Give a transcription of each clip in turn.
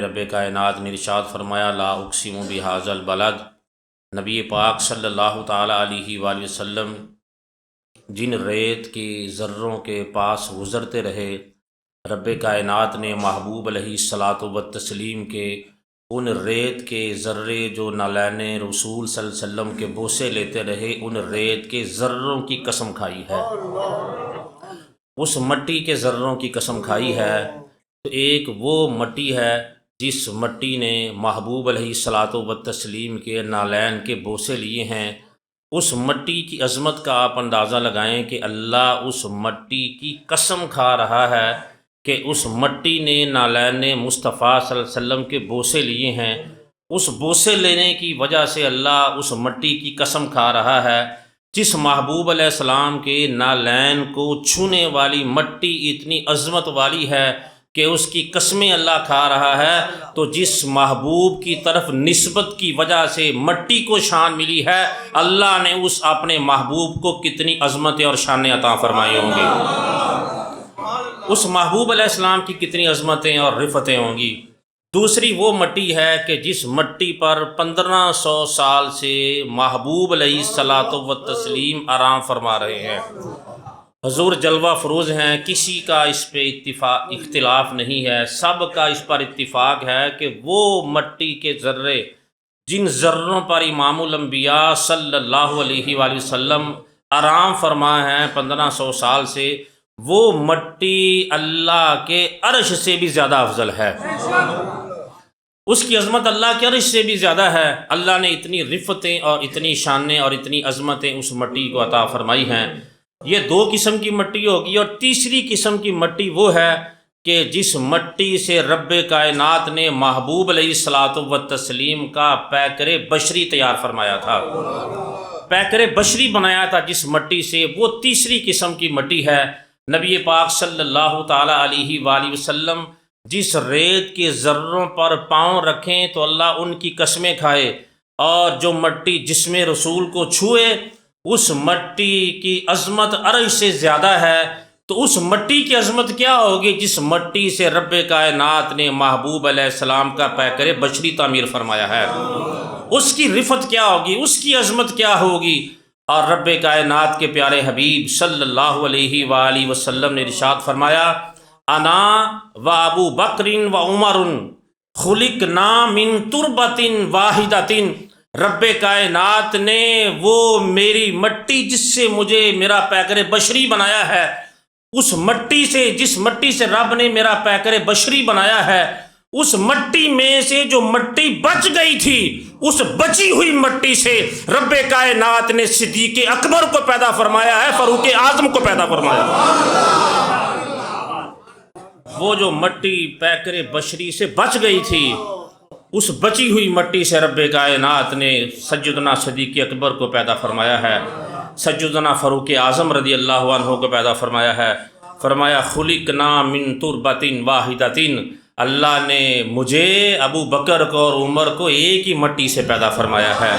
رب کائنات نے ارشاد فرمایا لا اقسم بہذا البلد۔ نبی پاک صلی اللہ تعالیٰ علیہ وآلہ وسلم جن ریت کی ذروں کے پاس گزرتے رہے، رب کائنات نے محبوب علیہ الصلاۃ والتسلیم کے ان ریت کے ذرے جو نالین رسول صلی اللہ علیہ وسلم کے بوسے لیتے رہے، ان ریت کے ذروں کی قسم کھائی ہے، اس مٹی کے ذروں کی قسم کھائی ہے۔ تو ایک وہ مٹی ہے جس مٹی نے محبوب علیہ الصلاۃ والتسلیم کے نالین کے بوسے لیے ہیں۔ اس مٹی کی عظمت کا آپ اندازہ لگائیں کہ اللہ اس مٹی کی قسم کھا رہا ہے کہ اس مٹی نے نالین مصطفیٰ صلی اللہ علیہ وسلم کے بوسے لیے ہیں۔ اس بوسے لینے کی وجہ سے اللہ اس مٹی کی قسم کھا رہا ہے، جس محبوب علیہ السلام کے نالین کو چھونے والی مٹی اتنی عظمت والی ہے کہ اس کی قسمیں اللہ کھا رہا ہے، تو جس محبوب کی طرف نسبت کی وجہ سے مٹی کو شان ملی ہے، اللہ نے اس اپنے محبوب کو کتنی عظمتیں اور شانیں عطا فرمائی ہوں گی، اس محبوب علیہ السلام کی کتنی عظمتیں اور رفتیں ہوں گی۔ دوسری وہ مٹی ہے کہ جس مٹی پر 1500 سال سے محبوب علیہ الصلاۃ والتسلیم آرام فرما رہے ہیں۔ حضور جلوہ فروز ہیں، کسی کا اس پہ اختلاف نہیں ہے، سب کا اس پر اتفاق ہے کہ وہ مٹی کے ذرے جن ذروں پر امام الانبیاء صلی اللہ علیہ وآلہ وسلم آرام فرما ہیں 1500 سال سے، وہ مٹی اللہ کے عرش سے بھی زیادہ افضل ہے، اس کی عظمت اللہ کے عرش سے بھی زیادہ ہے۔ اللہ نے اتنی رفتیں اور اتنی شانیں اور اتنی عظمتیں اس مٹی کو عطا فرمائی ہیں۔ یہ دو قسم کی مٹی ہوگی، اور تیسری قسم کی مٹی وہ ہے کہ جس مٹی سے رب کائنات نے محبوب علیہ الصلاۃ والتسلیم کا پیکر بشری تیار فرمایا تھا، پیکر بشری بنایا تھا جس مٹی سے، وہ تیسری قسم کی مٹی ہے۔ نبی پاک صلی اللہ تعالیٰ علیہ وآلہ وسلم جس ریت کے ذروں پر پاؤں رکھیں تو اللہ ان کی قسمیں کھائے، اور جو مٹی جسم رسول کو چھوئے اس مٹی کی عظمت عرش سے زیادہ ہے۔ تو اس مٹی کی عظمت کیا ہوگی جس مٹی سے رب کائنات نے محبوب علیہ السلام کا پیکر بشری تعمیر فرمایا ہے، اس کی رفت کیا ہوگی، اس کی عظمت کیا ہوگی۔ اور رب کائنات کے پیارے حبیب صلی اللہ علیہ وآلہ وسلم نے ارشاد فرمایا انا و ابو بکر و عمر خلقنا من تربت واحدۃ۔ رب کائنات نے وہ میری مٹی جس سے مجھے میرا پیکر بشری بنایا ہے، اس مٹی سے جس مٹی سے رب نے میرا پیکر بشری بنایا ہے، اس مٹی میں سے جو مٹی بچ گئی تھی، اس بچی ہوئی مٹی سے رب کائنات نے صدیق اکبر کو پیدا فرمایا ہے، فاروق اعظم کو پیدا فرمایا۔ وہ جو مٹی پیکر بشری سے بچ گئی تھی، اس بچی ہوئی مٹی سے رب کائنات نے سیدنا صدیق اکبر کو پیدا فرمایا ہے، سیدنا فاروق اعظم رضی اللہ عنہ کو پیدا فرمایا ہے۔ فرمایا خلقنا من تربت واحدۃ، اللہ نے مجھے، ابو بکر کو اور عمر کو ایک ہی مٹی سے پیدا فرمایا ہے،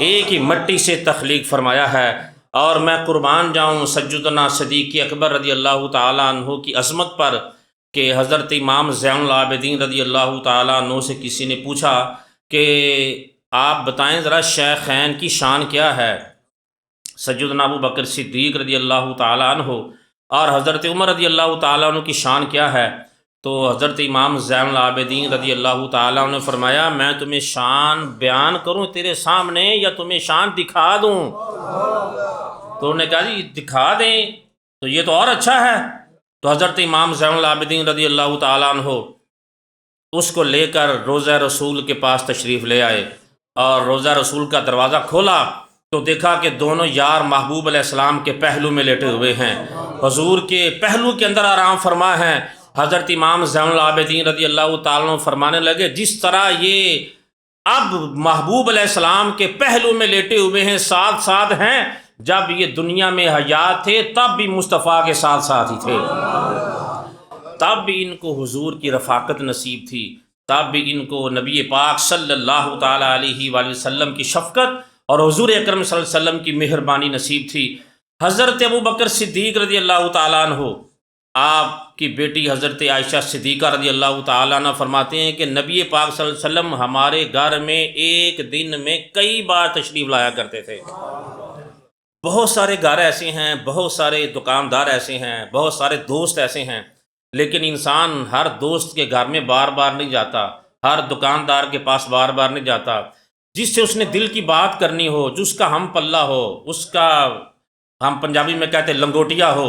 ایک ہی مٹی سے تخلیق فرمایا ہے۔ اور میں قربان جاؤں سیدنا صدیق اکبر رضی اللہ تعالیٰ عنہ کی عظمت پر کہ حضرت امام زین العابدین رضی اللہ تعالیٰ عنہ سے کسی نے پوچھا کہ آپ بتائیں ذرا شیخین کی شان کیا ہے، سیدنا ابو بکر صدیق رضی اللہ تعالیٰ عنہ اور حضرت عمر رضی اللہ تعالیٰ عنہ کی شان کیا ہے؟ تو حضرت امام زین العابدین رضی اللہ تعالیٰ عنہ نے فرمایا میں تمہیں شان بیان کروں تیرے سامنے یا تمہیں شان دکھا دوں؟ تو انہوں نے کہا جی دکھا دیں تو یہ تو اور اچھا ہے۔ تو حضرت امام زین العابدین رضی اللہ تعالیٰ عنہ اس کو لے کر روضہ رسول کے پاس تشریف لے آئے، اور روضہ رسول کا دروازہ کھولا تو دیکھا کہ دونوں یار محبوب علیہ السلام کے پہلو میں لیٹے ہوئے ہیں، حضور کے پہلو کے اندر آرام فرما ہیں۔ حضرت امام زین العابدین رضی اللہ تعالیٰ عنہ فرمانے لگے جس طرح یہ اب محبوب علیہ السلام کے پہلو میں لیٹے ہوئے ہیں، ساتھ ساتھ ہیں، جب یہ دنیا میں حیات تھے تب بھی مصطفیٰ کے ساتھ ساتھ ہی تھے، تب بھی ان کو حضور کی رفاقت نصیب تھی، تب بھی ان کو نبی پاک صلی اللہ تعالیٰ علیہ وآلہ وسلم کی شفقت اور حضور اکرم صلی اللہ علیہ وسلم کی مہربانی نصیب تھی۔ حضرت ابو بکر صدیق رضی اللہ تعالیٰ عنہ آپ کی بیٹی حضرت عائشہ صدیقہ رضی اللہ تعالیٰ عنہ فرماتے ہیں کہ نبی پاک صلی اللہ علیہ وسلم ہمارے گھر میں ایک دن میں کئی بار تشریف لایا کرتے تھے۔ بہت سارے گھر ایسے ہیں، بہت سارے دکاندار ایسے ہیں، بہت سارے دوست ایسے ہیں، لیکن انسان ہر دوست کے گھر میں بار بار نہیں جاتا، ہر دکاندار کے پاس بار بار نہیں جاتا۔ جس سے اس نے دل کی بات کرنی ہو، جس کا ہم پلہ ہو، اس کا ہم پنجابی میں کہتے لنگوٹیا ہو،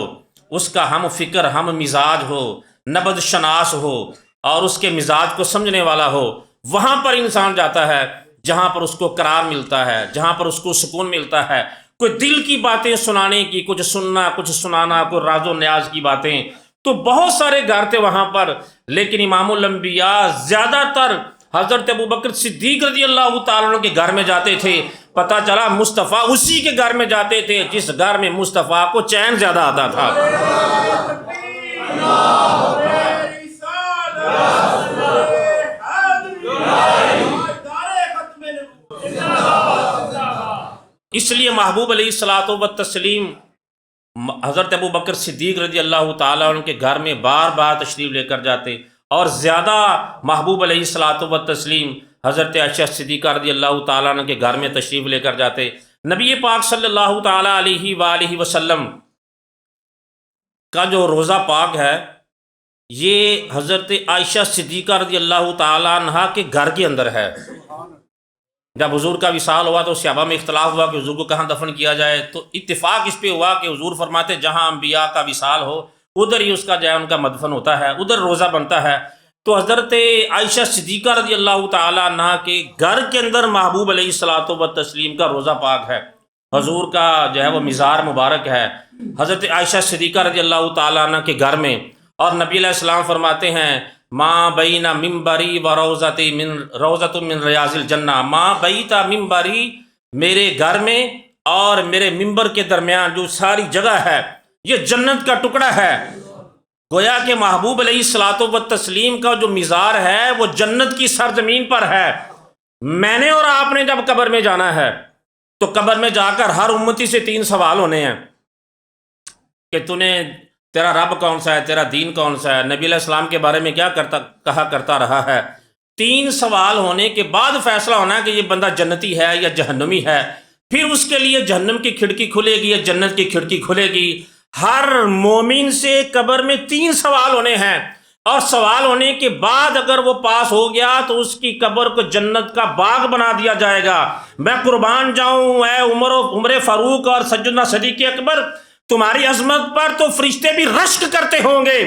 اس کا ہم فکر ہم مزاج ہو، نبض شناس ہو، اور اس کے مزاج کو سمجھنے والا ہو، وہاں پر انسان جاتا ہے جہاں پر اس کو قرار ملتا ہے، جہاں پر اس کو سکون ملتا ہے۔ کوئی دل کی باتیں سنانے کی، کچھ سننا، کچھ سنانا، کوئی راز و نیاز کی باتیں، تو بہت سارے گھر تھے وہاں پر، لیکن امام الانبیاء زیادہ تر حضرت ابوبکر صدیق رضی اللہ تعالیٰ عنہ کے گھر میں جاتے تھے۔ پتہ چلا مصطفیٰ اسی کے گھر میں جاتے تھے جس گھر میں مصطفیٰ کو چین زیادہ آتا تھا۔ اس لیے محبوب علیہ الصلوۃ والتسلیم حضرت ابوبکر صدیق رضی اللہ تعالیٰ عنہ کے گھر میں بار بار تشریف لے کر جاتے، اور زیادہ محبوب علیہ الصلوۃ والتسلیم حضرت عائشہ صدیقہ رضی اللہ تعالیٰ عنہ کے گھر میں تشریف لے کر جاتے۔ نبی پاک صلی اللہ تعالیٰ علیہ وآلہ وسلم کا جو روضہ پاک ہے، یہ حضرت عائشہ صدیقہ رضی اللہ تعالیٰ عنہ کے گھر کے اندر ہے۔ جب حضور کا وصال ہوا تو صحابہ میں اختلاف ہوا کہ حضور کو کہاں دفن کیا جائے، تو اتفاق اس پہ ہوا کہ حضور فرماتے جہاں انبیاء کا وصال ہو ادھر ہی اس کا جو ہے ان کا مدفن ہوتا ہے، ادھر روزہ بنتا ہے۔ تو حضرت عائشہ صدیقہ رضی اللہ تعالیٰ عنہ کے گھر کے اندر محبوب علیہ الصلوۃ والتسلیم کا روزہ پاک ہے، حضور کا جو ہے وہ مزار مبارک ہے حضرت عائشہ صدیقہ رضی اللہ تعالیٰ عنہ کے گھر میں۔ اور نبی علیہ السلام فرماتے ہیں ما بین ممبری و روضۃ من ریاض الجنہ، ما بیت ممبری، میرے گھر میں اور میرے ممبر کے درمیان جو ساری جگہ ہے یہ جنت کا ٹکڑا ہے۔ گویا کہ محبوب علیہ الصلوۃ والتسلیم کا جو مزار ہے وہ جنت کی سرزمین پر ہے۔ میں نے اور آپ نے جب قبر میں جانا ہے تو قبر میں جا کر ہر امتی سے 3 سوال ہونے ہیں کہ تیرا رب کون سا ہے، تیرا دین کون سا ہے، نبی علیہ السلام کے بارے میں کیا کہا کرتا رہا ہے۔ 3 سوال ہونے کے بعد فیصلہ ہونا ہے کہ یہ بندہ جنتی ہے یا جہنمی ہے۔ پھر اس کے لیے جہنم کی کھڑکی کھلے گی یا جنت کی کھڑکی کھلے گی۔ ہر مومن سے قبر میں 3 سوال ہونے ہیں، اور سوال ہونے کے بعد اگر وہ پاس ہو گیا تو اس کی قبر کو جنت کا باغ بنا دیا جائے گا۔ میں قربان جاؤں اے عمر فاروق اور سیدنا صدیق اکبر، تمہاری عظمت پر تو فرشتے بھی رشک کرتے ہوں گے۔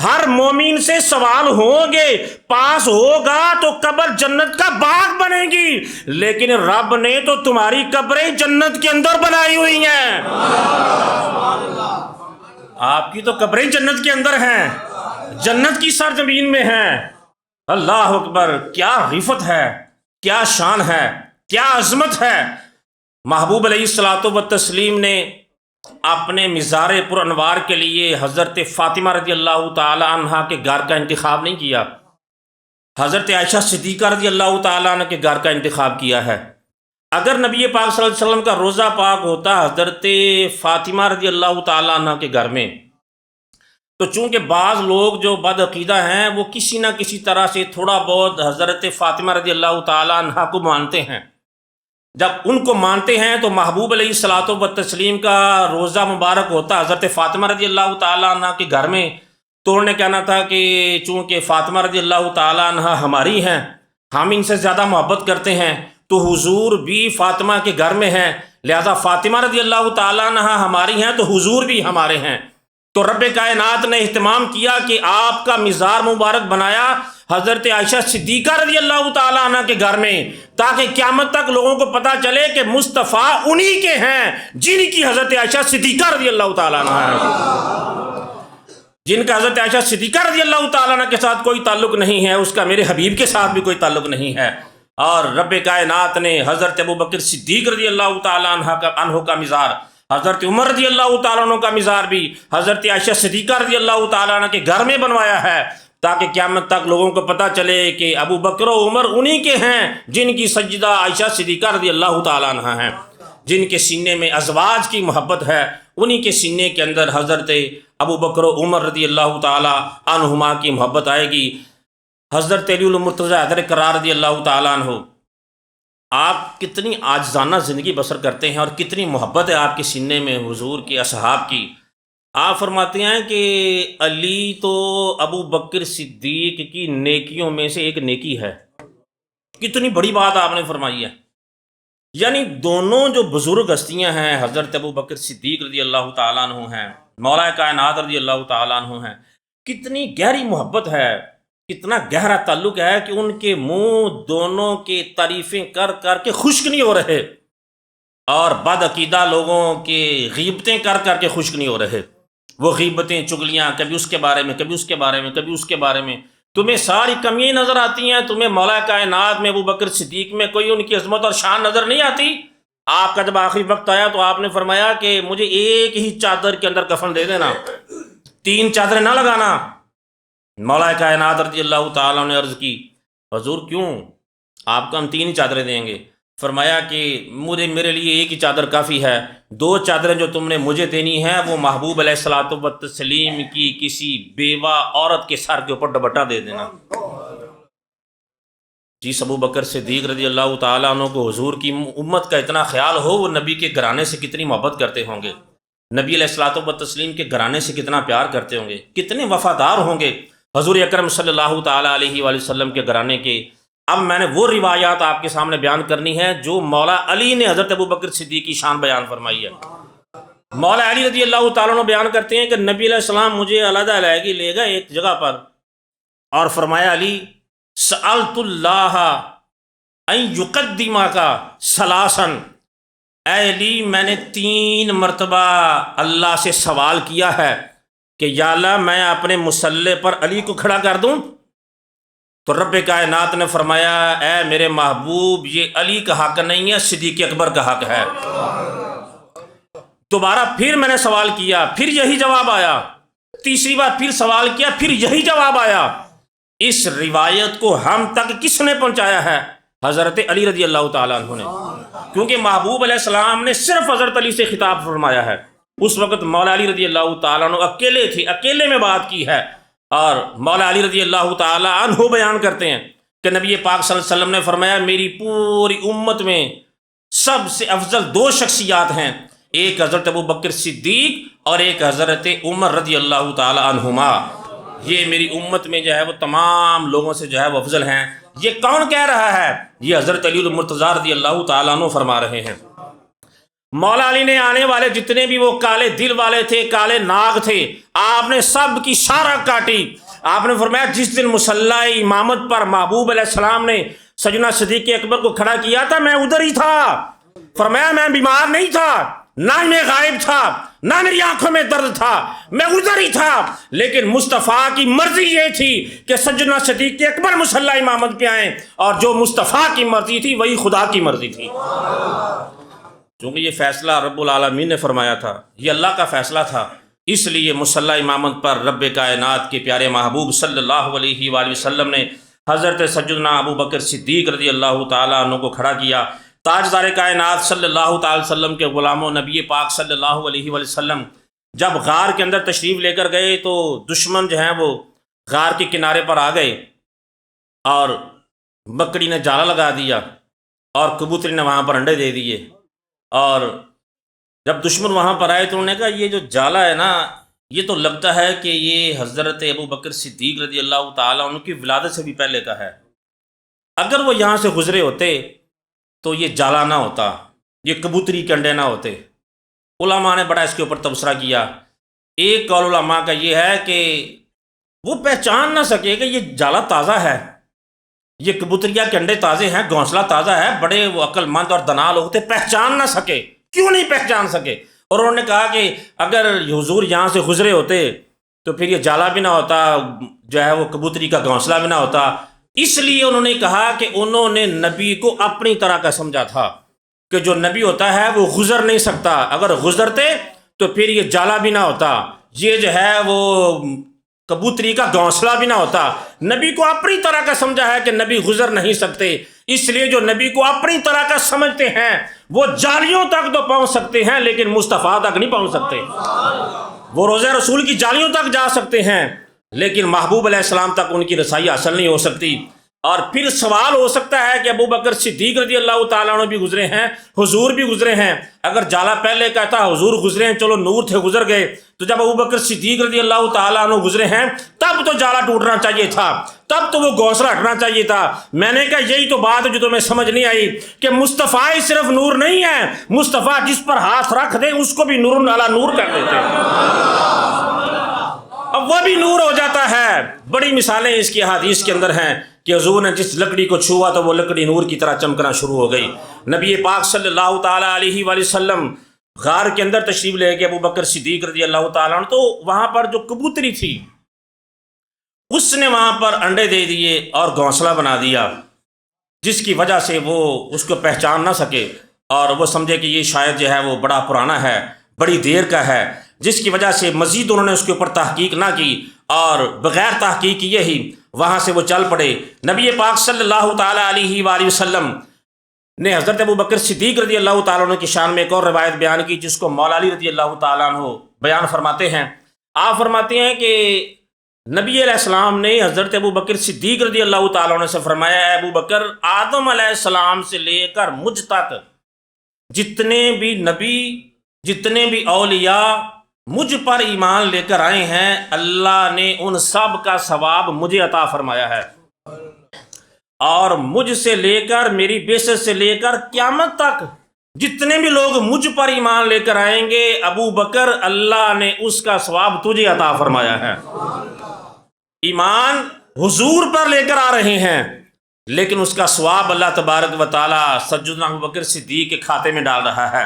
ہر مومن سے سوال ہوں گے، پاس ہوگا تو قبر جنت کا باغ بنے گی، لیکن رب نے تو تمہاری قبریں جنت کے اندر بنائی ہوئی ہیں۔ آپ کی تو قبریں جنت کے اندر ہیں، جنت کی سرزمین میں ہیں۔ اللہ اکبر، کیا رفعت ہے، کیا شان ہے، کیا عظمت ہے۔ محبوب علیہ الصلوۃ والتسلیم نے اپنے مزار پر انوار کے لیے حضرت فاطمہ رضی اللہ تعالی عنہ کے گھر کا انتخاب نہیں کیا، حضرت عائشہ صدیقہ رضی اللہ تعالی عنہ کے گھر کا انتخاب کیا ہے۔ اگر نبی پاک صلی اللہ علیہ وسلم کا روضہ پاک ہوتا حضرت فاطمہ رضی اللہ تعالی عنہ کے گھر میں، تو چونکہ بعض لوگ جو بد عقیدہ ہیں وہ کسی نہ کسی طرح سے تھوڑا بہت حضرت فاطمہ رضی اللہ تعالی عنہ کو مانتے ہیں۔ جب ان کو مانتے ہیں تو محبوب علیہ الصلوۃ والتسلیم کا روزہ مبارک ہوتا حضرت فاطمہ رضی اللہ تعالیٰ عنہ کے گھر میں، تو انہوں نے کہنا تھا کہ چونکہ فاطمہ رضی اللہ تعالیٰ عنہ ہماری ہیں، ہم ان سے زیادہ محبت کرتے ہیں، تو حضور بھی فاطمہ کے گھر میں ہیں، لہذا فاطمہ رضی اللہ تعالیٰ عنہ ہماری ہیں تو حضور بھی ہمارے ہیں۔ تو رب کائنات نے اہتمام کیا کہ آپ کا مزار مبارک بنایا حضرت عائشہ صدیقہ رضی اللہ تعالیٰ عنہ کے گھر میں، تاکہ قیامت تک لوگوں کو پتہ چلے کہ مصطفیٰ انہی کے ہیں جن کی حضرت عائشہ صدیقہ رضی اللہ تعالیٰ عنہ ہے۔ جن کا حضرت عائشہ صدیقہ رضی اللہ تعالیٰ عنہ کے ساتھ کوئی تعلق نہیں ہے، اس کا میرے حبیب کے ساتھ بھی کوئی تعلق نہیں ہے۔ اور رب کائنات نے حضرت ابوبکر صدیق رضی اللہ تعالیٰ عنہ کا مزار، حضرت عمر رضی اللہ تعالیٰ عنہ کا مزار بھی حضرت عائشہ صدیقہ رضی اللہ تعالیٰ عنہ کے گھر میں بنوایا ہے، تاکہ قیامت تک لوگوں کو پتہ چلے کہ ابو بکر و عمر انہی کے ہیں جن کی سیدہ عائشہ صدیقہ رضی اللہ تعالیٰ عنہ ہیں، جن کے سینے میں ازواج کی محبت ہے، انہی کے سینے کے اندر حضرت ابو بکر و عمر رضی اللہ تعالی عنہما کی محبت آئے گی، حضرت علی المرتضیٰ حیدر کرار رضی اللہ تعالیٰ عنہ، آپ کتنی عاجزانہ زندگی بسر کرتے ہیں اور کتنی محبت ہے آپ کے سینے میں حضور کے اصحاب کی۔ آپ فرماتے ہیں کہ علی تو ابو بکر صدیق کی نیکیوں میں سے ایک نیکی ہے۔ کتنی بڑی بات آپ نے فرمائی ہے، یعنی دونوں جو بزرگ ہستیاں ہیں، حضرت ابو بکر صدیق رضی اللہ تعالیٰ عنہ ہیں، مولا کائنات رضی اللہ تعالیٰ عنہ ہیں، کتنی گہری محبت ہے، کتنا گہرا تعلق ہے کہ ان کے منہ دونوں کی تعریفیں کر کر کے خشک نہیں ہو رہے، اور بد عقیدہ لوگوں کی غیبتیں کر کر کے خشک نہیں ہو رہے۔ وہ غیبتیں، چگلیاں، کبھی اس کے بارے میں، کبھی اس کے بارے میں، کبھی اس کے بارے میں، تمہیں ساری کمیاں نظر آتی ہیں، تمہیں مولا کائنات میں ابو بکر صدیق میں کوئی ان کی عظمت اور شان نظر نہیں آتی۔ آپ کا جب آخری وقت آیا تو آپ نے فرمایا کہ مجھے ایک ہی چادر کے اندر کفن دے دینا، 3 چادریں نہ لگانا۔ مولا کائنات رضی اللہ تعالیٰ نے عرض کی حضور کیوں؟ آپ کو ہم 3 ہی چادریں دیں گے۔ فرمایا کہ میرے لیے ایک ہی چادر کافی ہے، 2 چادریں جو تم نے مجھے دینی ہیں وہ محبوب علیہ الصلوۃ والتسلیم کی کسی بیوہ عورت کے سر کے اوپر دوپٹہ دے دینا۔ جس ابو بکر صدیق رضی اللہ تعالیٰ عنہ کو حضور کی امت کا اتنا خیال ہو، وہ نبی کے گھرانے سے کتنی محبت کرتے ہوں گے، نبی علیہ الصلوۃ والتسلیم کے گھرانے سے کتنا پیار کرتے ہوں گے، کتنے وفادار ہوں گے حضور اکرم صلی اللہ تعالیٰ علیہ وآلہ وسلم کے گھرانے کے۔ اب میں نے وہ روایات آپ کے سامنے بیان کرنی ہے جو مولا علی نے حضرت ابو بکر صدیق کی شان بیان فرمائی ہے۔ مولا علی رضی اللہ تعالیٰ عنہ بیان کرتے ہیں کہ نبی علیہ السلام مجھے علیحدہ علیحدہ لے گئے ایک جگہ پر، اور فرمایا علی سألت اللہ ان یقدمک ثلاثا، اے علی میں نے 3 مرتبہ اللہ سے سوال کیا ہے کہ یا اللہ میں اپنے مصلی پر علی کو کھڑا کر دوں، تو رب کائنات نے فرمایا اے میرے محبوب یہ علی کا حق نہیں ہے، صدیق اکبر کا حق ہے۔ دوبارہ پھر میں نے سوال کیا، پھر یہی جواب آیا، تیسری بار پھر سوال کیا، پھر یہی جواب آیا۔ اس روایت کو ہم تک کس نے پہنچایا ہے؟ حضرت علی رضی اللہ تعالیٰ عنہ نے، کیونکہ محبوب علیہ السلام نے صرف حضرت علی سے خطاب فرمایا ہے۔ اس وقت مولا علی رضی اللہ تعالیٰ عنہ اکیلے تھے، اکیلے میں بات کی ہے، اور مولا علی رضی اللہ تعالیٰ عنہ بیان کرتے ہیں کہ نبی پاک صلی اللہ علیہ وسلم نے فرمایا میری پوری امت میں سب سے افضل 2 شخصیات ہیں، ایک حضرت ابو بکر صدیق اور ایک حضرت عمر رضی اللہ تعالیٰ عنہما، یہ میری امت میں جو ہے وہ تمام لوگوں سے جو ہے وہ افضل ہیں۔ یہ کون کہہ رہا ہے؟ یہ حضرت علی المرتضیٰ رضی اللہ تعالیٰ عنہ فرما رہے ہیں۔ مولا علی نے آنے والے جتنے بھی وہ کالے دل والے تھے، کالے ناگ تھے، آپ نے سب کی شارہ کاٹی۔ آپ نے فرمایا جس دن مصلی امامت پر محبوب علیہ السلام نے سیدنا صدیق اکبر کو کھڑا کیا تھا میں ادھر ہی تھا۔ فرمایا میں بیمار نہیں تھا، نہ میں غائب تھا، نہ میری آنکھوں میں درد تھا، میں ادھر ہی تھا، لیکن مصطفیٰ کی مرضی یہ تھی کہ سیدنا صدیق اکبر مصلی امامت پہ آئیں، اور جو مصطفیٰ کی مرضی تھی وہی خدا کی مرضی تھی، چونکہ یہ فیصلہ رب العالمین نے فرمایا تھا، یہ اللہ کا فیصلہ تھا، اس لیے مصلی امامت پر رب کائنات کے پیارے محبوب صلی اللہ علیہ وآلہ وسلم نے حضرت سیدنا ابو بکر صدیق رضی اللہ تعالیٰ عنہ کو کھڑا کیا۔ تاجدار کائنات صلی اللہ تعالی وسلم کے غلاموں نبی پاک صلی اللہ علیہ وآلہ وسلم جب غار کے اندر تشریف لے کر گئے تو دشمن جو ہیں وہ غار کے کنارے پر آ گئے، اور بکری نے جالا لگا دیا اور کبوتری نے وہاں پر انڈے دے دیے، اور جب دشمن وہاں پر آئے تو انہوں نے کہا یہ جو جالا ہے نا یہ تو لگتا ہے کہ یہ حضرت ابو بکر صدیق رضی اللہ تعالیٰ عنہ کی ولادت سے بھی پہلے کا ہے، اگر وہ یہاں سے گزرے ہوتے تو یہ جالا نہ ہوتا، یہ کبوتری کے انڈے نہ ہوتے۔ علماء نے بڑا اس کے اوپر تبصرہ کیا۔ ایک قول علماء کا یہ ہے کہ وہ پہچان نہ سکے کہ یہ جالا تازہ ہے، یہ کبوتریا کے انڈے تازے ہیں، گھونسلہ تازہ ہے، بڑے وہ عقل مند اور دنا لوگ تھے، پہچان نہ سکے۔ کیوں نہیں پہچان سکے؟ اور انہوں نے کہا کہ اگر حضور یہاں سے گزرے ہوتے تو پھر یہ جالا بھی نہ ہوتا، جو ہے وہ کبوتری کا گھونسلہ بھی نہ ہوتا۔ اس لیے انہوں نے کہا کہ انہوں نے نبی کو اپنی طرح کا سمجھا تھا کہ جو نبی ہوتا ہے وہ گزر نہیں سکتا، اگر گزرتے تو پھر یہ جالا بھی نہ ہوتا، یہ جو ہے وہ کبوتری کا گھونسلہ بھی نہ ہوتا۔ نبی کو اپنی طرح کا سمجھا ہے کہ نبی گزر نہیں سکتے، اس لیے جو نبی کو اپنی طرح کا سمجھتے ہیں وہ جالیوں تک تو پہنچ سکتے ہیں لیکن مصطفیٰ تک نہیں پہنچ سکتے۔ وہ روزہ رسول کی جالیوں تک جا سکتے ہیں لیکن محبوب علیہ السلام تک ان کی رسائی حاصل نہیں ہو سکتی۔ اور پھر سوال ہو سکتا ہے کہ ابو بکر صدیق رضی اللہ تعالیٰ عنہ بھی گزرے ہیں، حضور بھی گزرے ہیں۔ اگر جالا پہلے کہتا حضور گزرے ہیں، چلو نور تھے گزر گئے، تو جب ابو بکر صدیق رضی اللہ تعالیٰ عنہ گزرے ہیں تب تو جالا ٹوٹنا چاہیے تھا، تب تو وہ گھونسلہ ہٹنا چاہیے تھا۔ میں نے کہا یہی تو بات ہے جو تمہیں سمجھ نہیں آئی کہ مصطفیٰ ہی صرف نور نہیں ہے، مصطفیٰ جس پر ہاتھ رکھ دے اس کو بھی نور علی نور کر دیتے ہیں، اب وہ بھی نور ہو جاتا ہے۔ بڑی مثالیں اس کی حدیث کے اندر ہیں کہ حضور نے جس لکڑی کو چھوا تو وہ لکڑی نور کی طرح چمکنا شروع ہو گئی۔ نبی پاک صلی اللہ تعالیٰ علیہ وآلہ وسلم غار کے اندر تشریف لے گئے، ابو بکر صدیق رضی اللہ تعالیٰ عنہ، تو وہاں پر جو کبوتری تھی اس نے وہاں پر انڈے دے دیے اور گھونسلہ بنا دیا، جس کی وجہ سے وہ اس کو پہچان نہ سکے اور وہ سمجھے کہ یہ شاید جو ہے وہ بڑا پرانا ہے، بڑی دیر کا ہے، جس کی وجہ سے مزید انہوں نے اس کے اوپر تحقیق نہ کی اور بغیر تحقیق کیے ہی وہاں سے وہ چل پڑے۔ نبی پاک صلی اللہ تعالیٰ علیہ وآلہ وسلم نے حضرت ابو بکر صدیق رضی اللہ تعالیٰ عنہ کی شان میں ایک اور روایت بیان کی جس کو مولا علی رضی اللہ تعالیٰ عنہ بیان فرماتے ہیں۔ آپ فرماتے ہیں کہ نبی علیہ السلام نے حضرت ابو بکر صدیق رضی اللہ تعالیٰ عنہ سے فرمایا، اے ابو بکر، آدم علیہ السلام سے لے کر مجھ تک جتنے بھی نبی، جتنے بھی اولیاء مجھ پر ایمان لے کر آئے ہیں، اللہ نے ان سب کا ثواب مجھے عطا فرمایا ہے، اور مجھ سے لے کر میری بعثت سے لے کر قیامت تک جتنے بھی لوگ مجھ پر ایمان لے کر آئیں گے، ابو بکر، اللہ نے اس کا ثواب تجھے عطا فرمایا ہے۔ ایمان حضور پر لے کر آ رہے ہیں لیکن اس کا ثواب اللہ تبارک و تعالیٰ سیدنا ابو بکر صدیق کے کھاتے میں ڈال رہا ہے،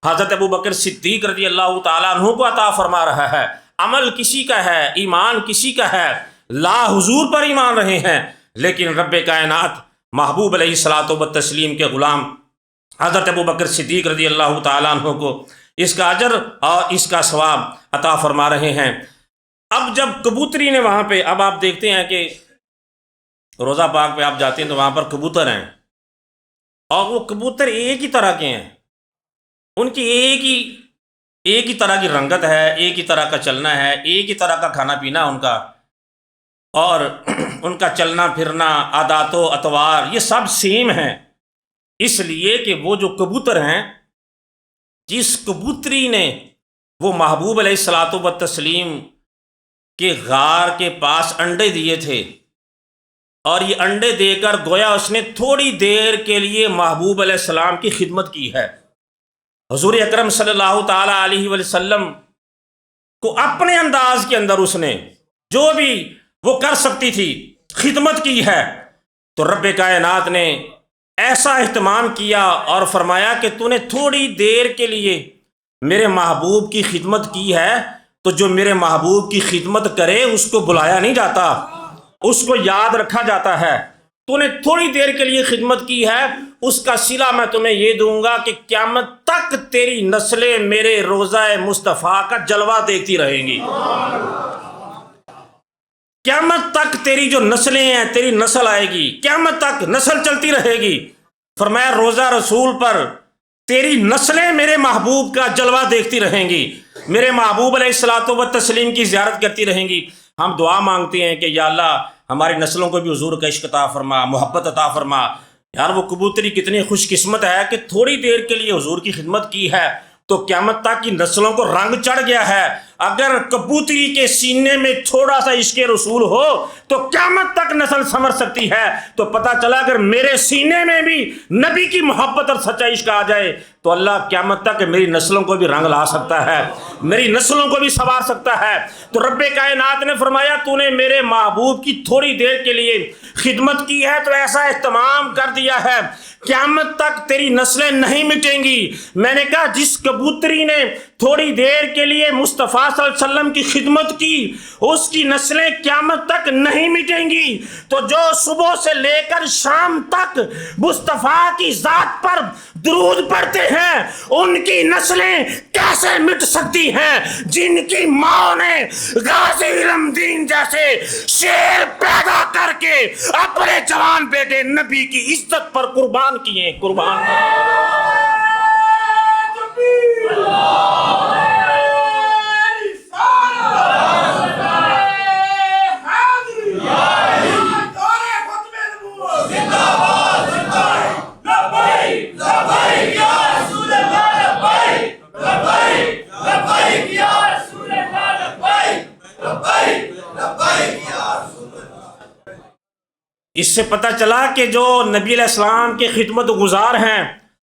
حضرت ابو بکر صدیق رضی اللہ تعالیٰ عنہ کو عطا فرما رہا ہے۔ عمل کسی کا ہے، ایمان کسی کا ہے، لا حضور پر ایمان رہے ہیں لیکن رب کائنات محبوب علیہ الصلوۃ والتسلیم کے غلام حضرت ابو بکر صدیق رضی اللہ تعالیٰ عنہ کو اس کا اجر اور اس کا ثواب عطا فرما رہے ہیں۔ اب جب کبوتری نے وہاں پہ، اب آپ دیکھتے ہیں کہ روزہ پاک پہ آپ جاتے ہیں تو وہاں پر کبوتر ہیں اور وہ کبوتر ایک ہی طرح کے ہیں، ان کی ایک ہی طرح کی رنگت ہے، ایک ہی طرح کا چلنا ہے، ایک ہی طرح کا کھانا پینا ان کا، اور ان کا چلنا پھرنا، عادات و اطوار، یہ سب سیم ہیں، اس لیے کہ وہ جو کبوتر ہیں، جس کبوتری نے وہ محبوب علیہ الصلوۃ والتسلیم کے غار کے پاس انڈے دیے تھے اور یہ انڈے دے کر گویا اس نے تھوڑی دیر کے لیے محبوب علیہ السلام کی خدمت کی ہے، حضور اکرم صلی اللہ تعالیٰ علیہ وسلم کو اپنے انداز کے اندر اس نے جو بھی وہ کر سکتی تھی خدمت کی ہے، تو رب کائنات نے ایسا اہتمام کیا اور فرمایا کہ تو نے تھوڑی دیر کے لیے میرے محبوب کی خدمت کی ہے، تو جو میرے محبوب کی خدمت کرے اس کو بلایا نہیں جاتا، اس کو یاد رکھا جاتا ہے۔ تو نے تھوڑی دیر کے لیے خدمت کی ہے، اس کا صلہ میں تمہیں یہ دوں گا کہ قیامت تک تیری نسلیں میرے روضہ مصطفیٰ کا جلوہ دیکھتی رہیں گی، قیامت تک تیری جو نسلیں ہیں، تیری نسل آئے گی، قیامت تک نسل چلتی رہے گی۔ فرمایا روضہ رسول پر تیری نسلیں میرے محبوب کا جلوہ دیکھتی رہیں گی، میرے محبوب علیہ الصلوۃ والتسلیم کی زیارت کرتی رہیں گی۔ ہم دعا مانگتے ہیں کہ یا اللہ ہماری نسلوں کو بھی حضور کا عشق عطا فرما، محبت عطا فرما۔ یار وہ کبوتری کتنی خوش قسمت ہے کہ تھوڑی دیر کے لیے حضور کی خدمت کی ہے تو قیامت تک کی نسلوں کو رنگ چڑھ گیا ہے۔ اگر کبوتری کے سینے میں تھوڑا سا عشق رسول ہو تو قیامت تک نسل سنور سکتی ہے۔ تو پتہ چلا اگر میرے سینے میں بھی نبی کی محبت اور سچا عشق آ جائے تو اللہ قیامت تک میری نسلوں کو بھی رنگ لا سکتا ہے، میری نسلوں کو بھی سنوار سکتا ہے۔ تو رب کائنات نے فرمایا تو نے میرے محبوب کی تھوڑی دیر کے لیے خدمت کی ہے تو ایسا اہتمام کر دیا ہے قیامت تک تیری نسلیں نہیں مٹیں گی۔ میں نے کہا جس کبوتری نے تھوڑی دیر کے لیے مصطفیٰ صلی اللہ علیہ وسلم کی خدمت کی اس کی نسلیں قیامت تک نہیں مٹیں گی، تو جو صبح سے لے کر شام تک مصطفیٰ کی ذات پر درود پڑھتے ہیں ان کی نسلیں کیسے مٹ سکتی ہیں جن کی ماں نے غازی علم دین جیسے شیر پیدا کر کے اپنے جوان بیٹے نبی کی عزت پر قربان کیے، قربان کیے۔ اس سے پتہ چلا کہ جو نبی علیہ السلام کے خدمت گزار ہیں،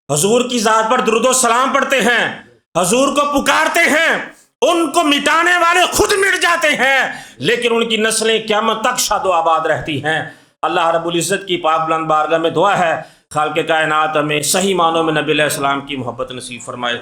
حضور کی ذات پر درود و سلام پڑھتے ہیں، حضور کو پکارتے ہیں، ان کو مٹانے والے خود مٹ جاتے ہیں، لیکن ان کی نسلیں قیامت تک شاد و آباد رہتی ہیں۔ اللہ رب العزت کی پاک بلند بارگاہ میں دعا ہے خالق کائنات ہمیں صحیح معنوں میں نبی علیہ السلام کی محبت نصیب فرمائے۔